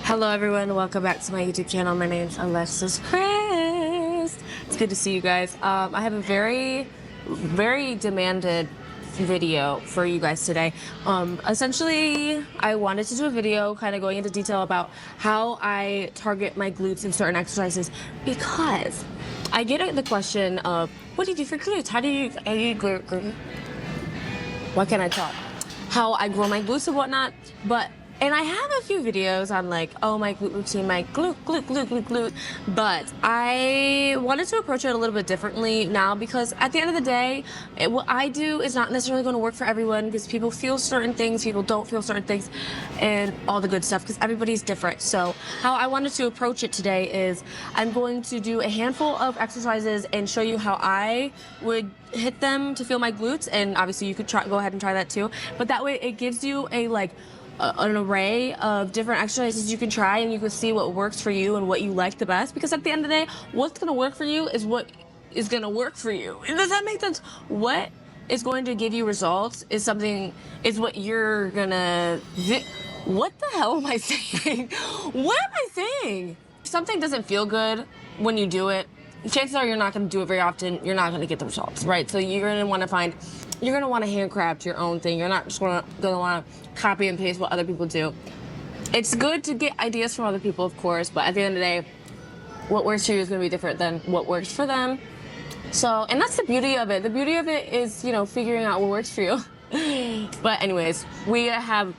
Hello everyone, welcome back to my YouTube channel. My name is Alexis Chris. It's good to see you guys. I have a very demanded video for you guys today. Essentially, I wanted to do a video kind of going into detail about how I target my glutes in certain exercises, because I get the question of, what do you do for glutes? How do you glute? Why can't I talk? How I grow my glutes and whatnot, and I have a few videos on like, oh, my glute routine, my glute, but I wanted to approach it a little bit differently now, because at the end of the day, what I do is not necessarily going to work for everyone, because people feel certain things, people don't feel certain things, and all the good stuff, because everybody's different. So how I wanted to approach it today is I'm going to do a handful of exercises and show you how I would hit them to feel my glutes, and obviously you could go ahead and try that too, but that way it gives you an array of different exercises you can try, and you can see what works for you and what you like the best, because at the end of the day, what's going to work for you is what is going to work for you. Does that make sense? What is going to give you results is what you're going to... What the hell am I saying? What am I saying? If something doesn't feel good when you do it, chances are you're not going to do it very often. You're not going to get the results, right? So you're going to want to handcraft your own thing. You're not just going to want to copy and paste what other people do. It's good to get ideas from other people, of course, but at the end of the day, what works for you is going to be different than what works for them. So, and that's the beauty of it. The beauty of it is, figuring out what works for you. But anyways, we have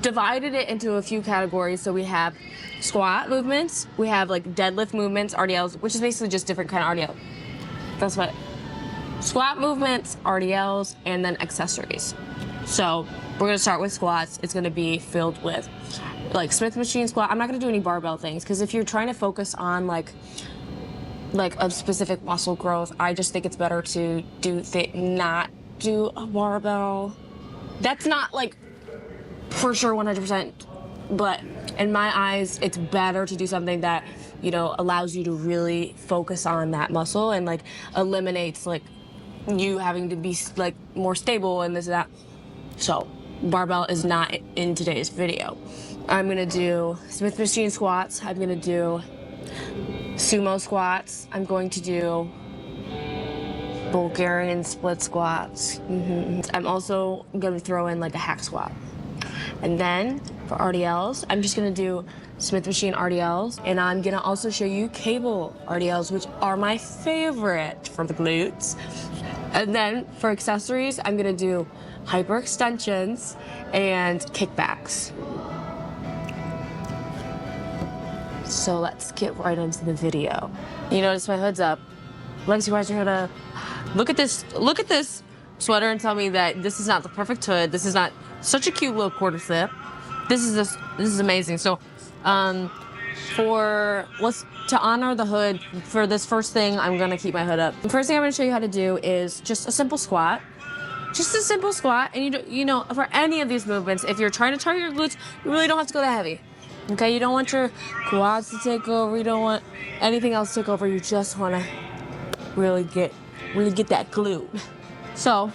divided it into a few categories. So we have squat movements, we have like deadlift movements, RDLs, which is basically just different kind of RDL. That's what squat movements, RDLs, and then accessories. So we're gonna start with squats. It's gonna be filled with like Smith machine squat. I'm not gonna do any barbell things, because if you're trying to focus on like a specific muscle growth, I just think it's better to not do a barbell. That's not like for sure 100%, but in my eyes, it's better to do something that, allows you to really focus on that muscle and like eliminates like you having to be like more stable and this and that. So barbell is not in today's video. I'm gonna do Smith machine squats. I'm gonna do sumo squats. I'm going to do Bulgarian split squats. I'm also gonna throw in like a hack squat. And then for RDLs, I'm just gonna do Smith machine RDLs, and I'm gonna also show you cable RDLs, which are my favorite for the glutes. And then for accessories, I'm gonna do hyperextensions and kickbacks. So let's get right into the video. You notice my hood's up. Lexi, why's your hood up? Look at this sweater and tell me that this is not the perfect hood. This is not such a cute little quarter zip. This is amazing. So to honor the hood, for this first thing, I'm gonna keep my hood up. The first thing I'm gonna show you how to do is just a simple squat. Just a simple squat, and for any of these movements, if you're trying to target your glutes, you really don't have to go that heavy. Okay, you don't want your quads to take over, you don't want anything else to take over, you just wanna really get that glute. So,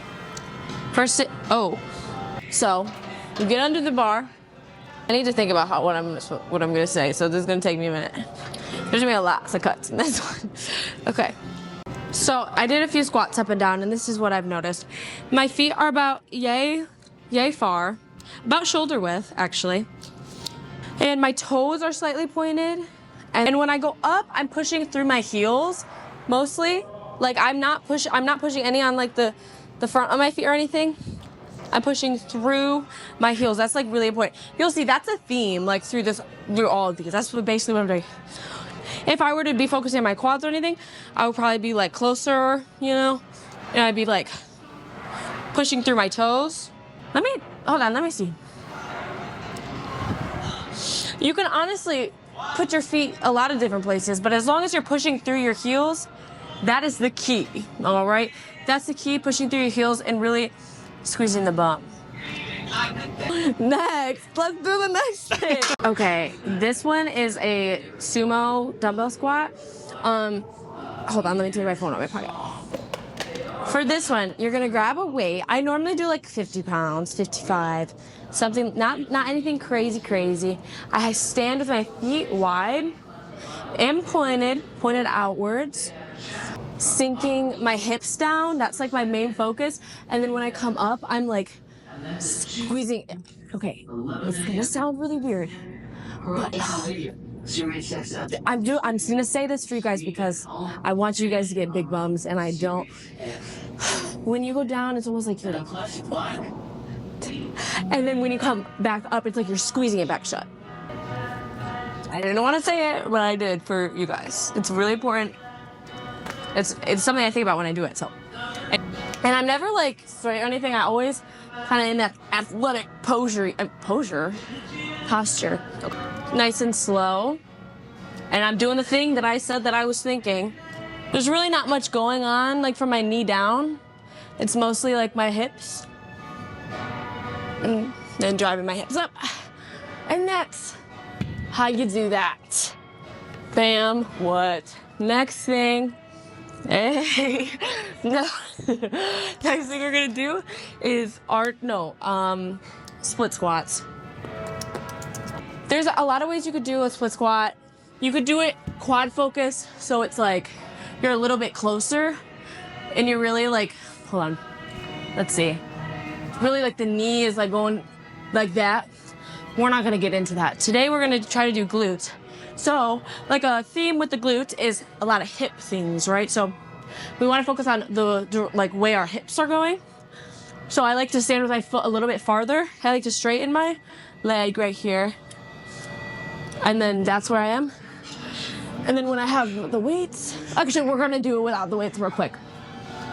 so you get under the bar. I need to think about what I'm gonna say, so this is gonna take me a minute. There's gonna be lots of cuts in this one. Okay. So I did a few squats up and down, and this is what I've noticed. My feet are about yay far, about shoulder width actually, and my toes are slightly pointed. And when I go up, I'm pushing through my heels mostly. Like I'm not pushing any on like the front of my feet or anything. I'm pushing through my heels. That's like really important. You'll see that's a theme like through all of these. That's basically what I'm doing. If I were to be focusing on my quads or anything, I would probably be like closer, and I'd be like pushing through my toes. Hold on, let me see. You can honestly put your feet a lot of different places, but as long as you're pushing through your heels, that is the key, all right? That's the key, pushing through your heels and really squeezing the bum. Next, let's do the next thing. Okay, this one is a sumo dumbbell squat. Hold on, let me take my phone out of my pocket. For this one, you're gonna grab a weight. I normally do like 50 pounds, 55, something, not anything crazy. I stand with my feet wide and pointed outwards, sinking my hips down. That's like my main focus. And then when I come up, I'm like squeezing. Okay, it's gonna sound really weird, but I'm gonna say this for you guys because I want you guys to get big bums, and I don't. When you go down, it's almost like you're like, and then when you come back up, it's like you're squeezing it back shut. I didn't want to say it, but I did for you guys. It's really important. It's something I think about when I do it. So, and I'm never like straight or anything. I always kind of in that athletic posture, nice and slow. And I'm doing the thing that I said that I was thinking. There's really not much going on, like from my knee down. It's mostly like my hips, and then driving my hips up, and that's how you do that. Bam. What? Next thing. Hey. No. Next thing we're gonna do is split squats. There's a lot of ways you could do a split squat. You could do it quad focus, so it's like you're a little bit closer, and you're really like, hold on, let's see. Really like the knee is like going like that. We're not gonna get into that. Today we're gonna try to do glutes. So like a theme with the glutes is a lot of hip things, right? So we wanna focus on the like way our hips are going. So I like to stand with my foot a little bit farther. I like to straighten my leg right here. And then that's where I am. And then when I have the weights, actually we're gonna do it without the weights real quick.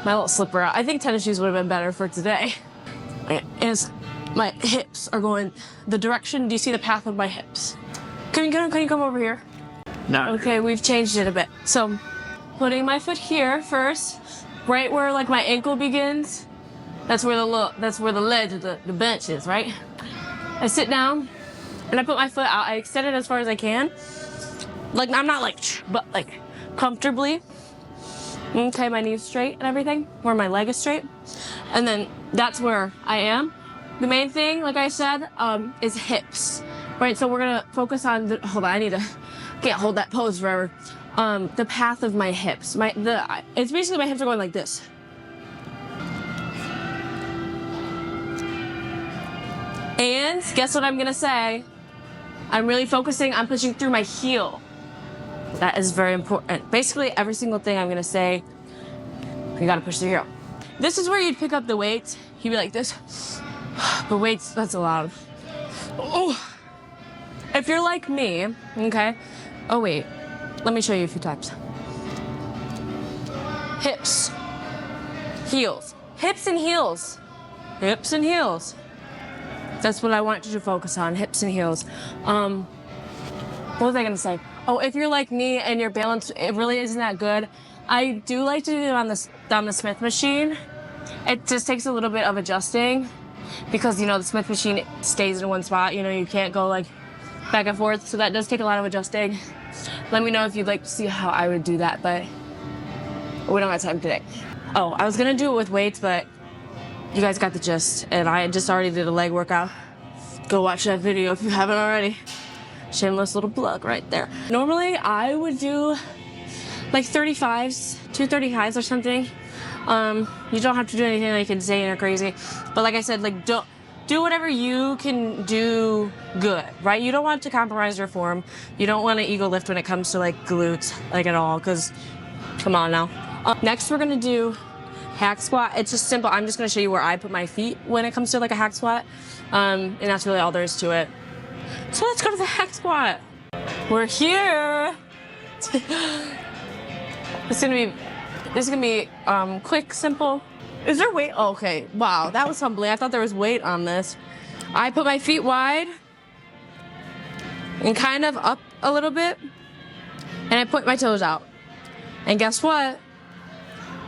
My little slipper out. I think tennis shoes would have been better for today. As my hips are going the direction, do you see the path of my hips? Can you come over here? No. Okay, we've changed it a bit. So, putting my foot here first, right where like my ankle begins. That's where the ledge of the bench is, right? I sit down and I put my foot out. I extend it as far as I can. Like I'm not like, but like comfortably. Okay, my knee's straight and everything, where my leg is straight. And then that's where I am. The main thing, like I said, is hips, right? So we're gonna focus on hold on, can't hold that pose forever. The path of my hips. It's basically my hips are going like this. And guess what I'm gonna say? I'm really focusing on pushing through my heel. That is very important. Basically, every single thing I'm gonna say, you gotta push through your heel. This is where you'd pick up the weights. You'd be like this. But weights, that's a lot of. Oh. If you're like me, okay. Oh wait, let me show you a few times. Hips, heels, hips and heels, hips and heels. That's what I want you to focus on, hips and heels. What was I gonna say? Oh, if you're like me and your balance, it really isn't that good. I do like to do it on the Smith machine. It just takes a little bit of adjusting because, you know, the Smith machine stays in one spot. You know, you can't go like back and forth. So that does take a lot of adjusting. Let me know if you'd like to see how I would do that, but we don't have time today. Oh, I was gonna do it with weights, but you guys got the gist. And I just already did a leg workout. Go watch that video if you haven't already. Shameless little plug right there. Normally I would do like 35s, 235s or something. You don't have to do anything like insane or crazy. But like I said, like don't do whatever you can do good, right? You don't want to compromise your form. You don't want to ego lift when it comes to like glutes, like at all, because come on now. Next we're gonna do hack squat. It's just simple. I'm just gonna show you where I put my feet when it comes to like a hack squat. And that's really all there is to it. So let's go to the hack squat. We're here. This is gonna be quick, simple. Is there weight? Oh, okay, wow, that was humbling. I thought there was weight on this. I put my feet wide and kind of up a little bit, and I put my toes out. And guess what?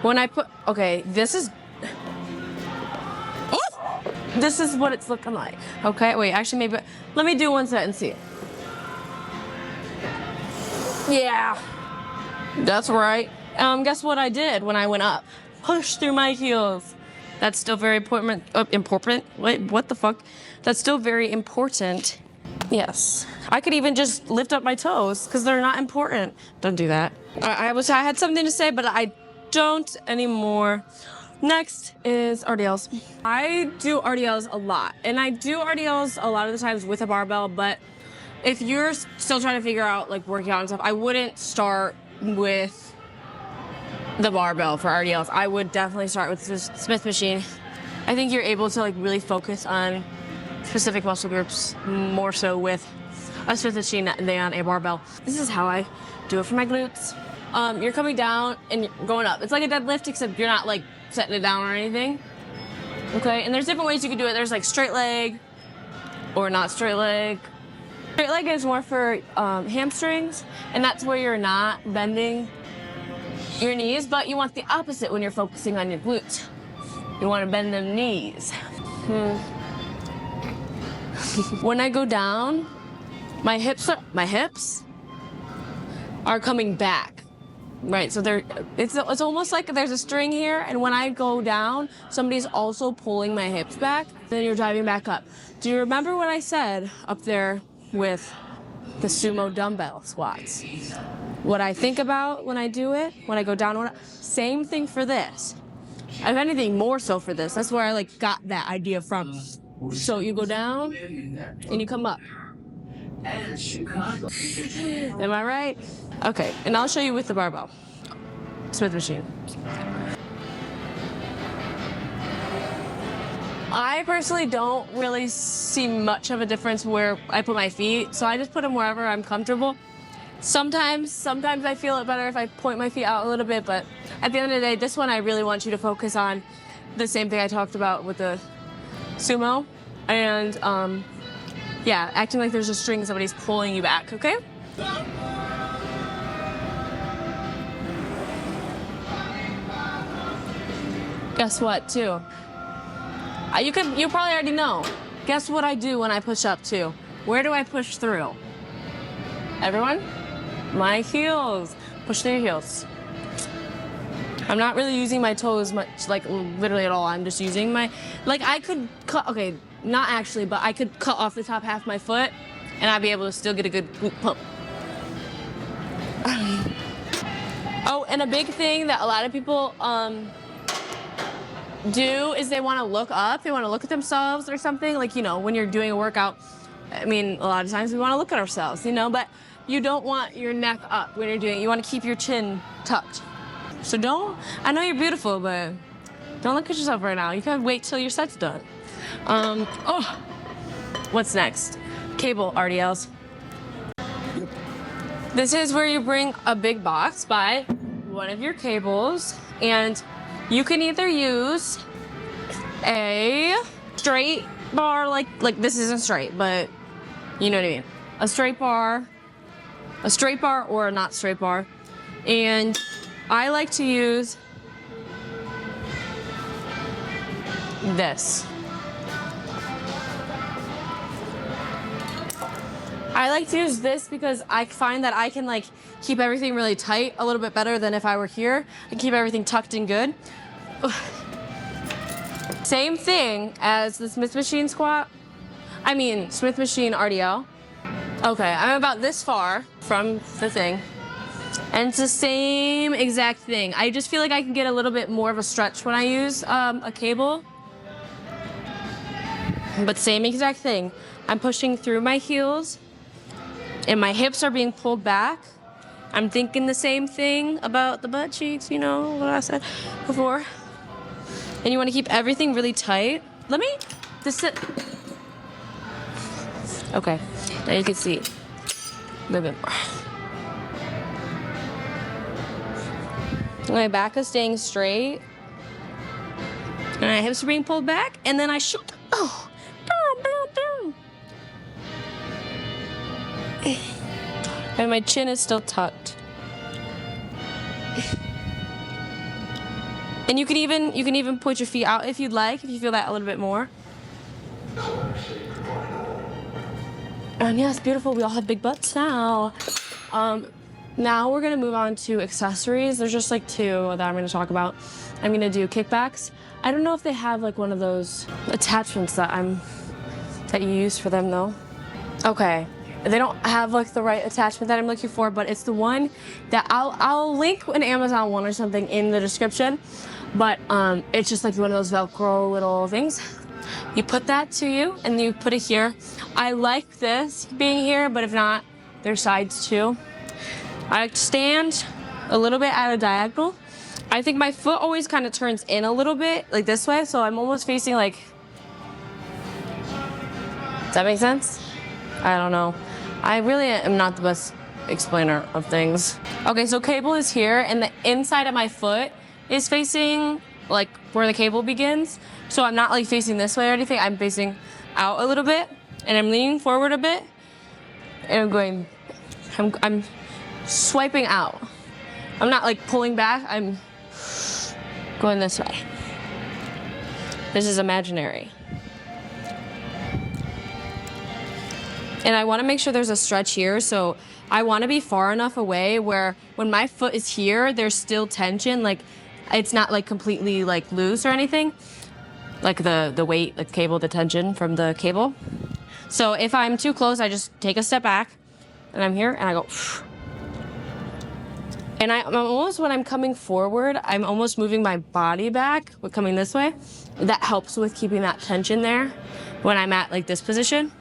When I okay, this is what it's looking like. Okay, wait, actually maybe, let me do one set and see. Yeah, that's right. Guess what I did when I went up? push through my heels. That's still very important. Important? Wait, what the fuck? That's still very important. Yes. I could even just lift up my toes because they're not important. Don't do that. I had something to say, but I don't anymore. Next is RDLs. I do RDLs a lot, and I do RDLs a lot of the times with a barbell, but if you're still trying to figure out like working out and stuff, I wouldn't start with the barbell for RDLs. I would definitely start with the Smith machine. I think you're able to like really focus on specific muscle groups more so with a Smith machine than a barbell. This is how I do it for my glutes. You're coming down and you're going up. It's like a deadlift, except you're not like setting it down or anything. Okay, and there's different ways you can do it. There's like straight leg or not straight leg. Straight leg is more for hamstrings, and that's where you're not bending your knees, but you want the opposite when you're focusing on your glutes. You want to bend them knees. When I go down, my hips are coming back, right? So it's almost like there's a string here, and when I go down, somebody's also pulling my hips back. Then you're driving back up. Do you remember what I said up there with the Sumo dumbbell squats? What I think about when I do it, when I go down, same thing for this. If anything, more so for this. That's where I like got that idea from. So you go down and you come up. Am I right? Okay, and I'll show you with the barbell. Smith machine. I personally don't really see much of a difference where I put my feet, so I just put them wherever I'm comfortable. Sometimes I feel it better if I point my feet out a little bit, but at the end of the day, this one I really want you to focus on the same thing I talked about with the Sumo, and yeah, acting like there's a string, somebody's pulling you back, okay? Guess what, too? You probably already know. Guess what I do when I push up, too? Where do I push through? Everyone? My heels. Push through your heels. I'm not really using my toes much, like literally at all. I'm just using my, like I could cut, okay, not actually, but I could cut off the top half of my foot and I'd be able to still get a good glute pump. Oh, and a big thing that a lot of people do is they want to look up. They want to look at themselves or something. Like, you know, when you're doing a workout, I mean, a lot of times we want to look at ourselves, you know, but you don't want your neck up when you're doing it. You want to keep your chin tucked. So I know you're beautiful, but don't look at yourself right now. You can wait till your set's done. Oh, what's next? Cable RDLs. This is where you bring a big box by one of your cables, and you can either use a straight bar, like this isn't straight, but you know what I mean. A straight bar or a not straight bar. And I like to use this. I like to use this because I find that I can like keep everything really tight a little bit better than if I were here. I keep everything tucked in good. Same thing as the Smith machine squat. I mean, Smith machine RDL. Okay, I'm about this far from the thing. And it's the same exact thing. I just feel like I can get a little bit more of a stretch when I use a cable. But same exact thing. I'm pushing through my heels and my hips are being pulled back. I'm thinking the same thing about the butt cheeks, you know what I said before. And you want to keep everything really tight. Let me just sit. Okay, now you can see a little bit more. My back is staying straight. And my hips are being pulled back. And then I shoot. Oh. And my chin is still tucked. And you can even put your feet out if you'd like, if you feel that a little bit more. And yeah, it's beautiful. We all have big butts now. Now we're gonna move on to accessories. There's just like two that I'm gonna talk about. I'm gonna do kickbacks. I don't know if they have like one of those attachments that you use for them though. Okay, they don't have like the right attachment that I'm looking for, but it's the one that I'll link an Amazon one or something in the description. But it's just like one of those Velcro little things. You put that to you and you put it here. I like this being here, but if not, there's sides too. I like to stand a little bit at a diagonal. I think my foot always kind of turns in a little bit, like this way, so I'm almost facing like, does that make sense? I don't know. I really am not the best explainer of things. Okay, so cable is here, and the inside of my foot is facing like where the cable begins. So I'm not like facing this way or anything, I'm facing out a little bit, and I'm leaning forward a bit, and I'm swiping out. I'm not like pulling back, I'm going this way. This is imaginary. And I want to make sure there's a stretch here, so I want to be far enough away where when my foot is here, there's still tension, like it's not like completely like loose or anything, like the weight, the cable, the tension from the cable. So if I'm too close, I just take a step back, and I'm here, and I go. And I'm almost, when I'm coming forward, I'm almost moving my body back, but coming this way. That helps with keeping that tension there when I'm at like this position.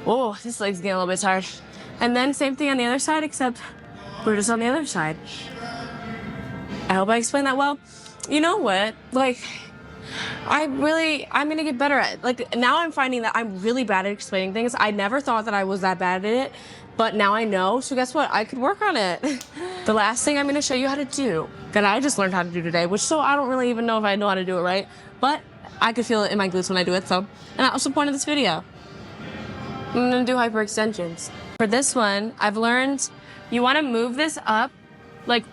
Oh, this leg's getting a little bit tired. And then same thing on the other side, except we're just on the other side. I hope I explained that well. You know what? Like, I'm gonna get better at it. Like, now I'm finding that I'm really bad at explaining things. I never thought that I was that bad at it, but now I know, so guess what? I could work on it. The last thing I'm gonna show you how to do, that I just learned how to do today, which so I don't really even know if I know how to do it right, but I could feel it in my glutes when I do it, so, and that was the point of this video. I'm gonna do hyperextensions. For this one, I've learned you wanna move this up, like,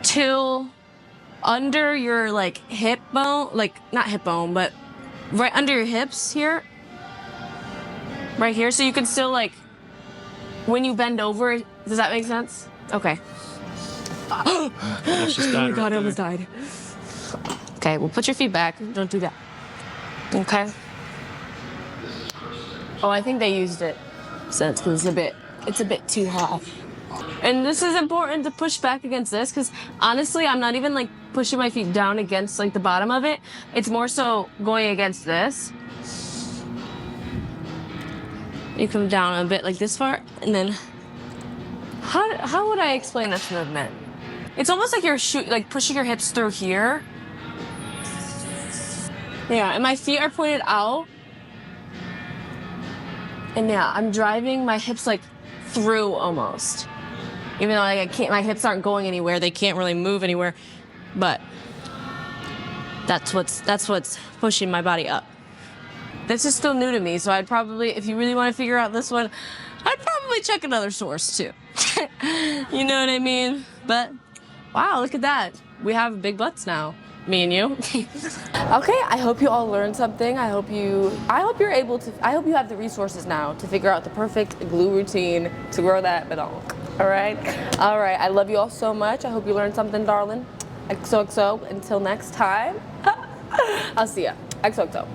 till under your like hip bone, like not hip bone, but right under your hips here, right here, so you can still like, when you bend over, does that make sense? Okay. Oh my God, I almost died. Okay, well put your feet back, don't do that. Okay. Oh, I think they used it since, because it's a bit too hot. And this is important to push back against this, because honestly, I'm not even like pushing my feet down against like the bottom of it. It's more so going against this. You come down a bit like this far, and then how would I explain this movement? It's almost like you're like pushing your hips through here. Yeah, and my feet are pointed out. And yeah, I'm driving my hips like through almost. Even though like I can't, my hips aren't going anywhere, they can't really move anywhere, but that's what's pushing my body up. This is still new to me, so I'd probably, if you really want to figure out this one, I'd probably check another source too. You know what I mean? But wow, look at that. We have big butts now, me and you. Okay, I hope you all learned something. I hope you have the resources now to figure out the perfect glute routine to grow that badonk. All right, I love you all so much. I hope you learned something, darling. XOXO, until next time. I'll see ya. XOXO.